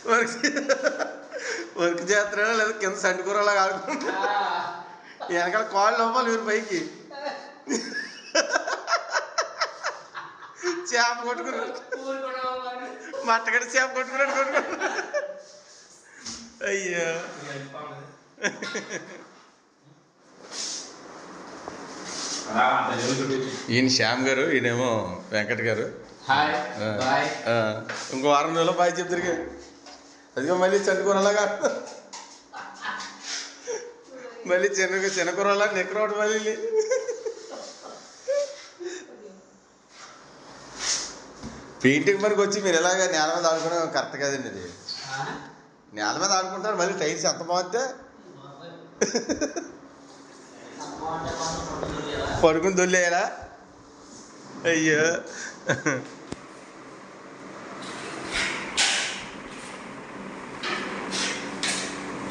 work work చేస్తున్నాడా లేదా కింద సండుకూరలా ఆడుకుంటా వెనకాల కాళ్ళు అవ్వాలి మీరు పైకి చేప కొట్టుకున్నాడు మట్టగడ్డ చేప కొట్టుకున్నాడు అయ్యో ఈయన శ్యామ్ గారు ఈయనేమో వెంకట్ గారు ఇంకో వారం రోజుల్లో బాయ్ చెప్తారు అదిగో మళ్ళీ చండుకూరలాగా మళ్ళీ చిన్నకూరలా నెక్కరోడు మళ్ళీ పెయింటింగ్ పనికి వచ్చి మీరు ఎలాగ నేల మీద ఆడుకోవడం కరెక్ట్ కదండి అది నేల మీద ఆడుకుంటారు మళ్ళీ టైల్స్ ఎంత బాగుంటే పడుకుని దొల్లేయాలా అయ్యో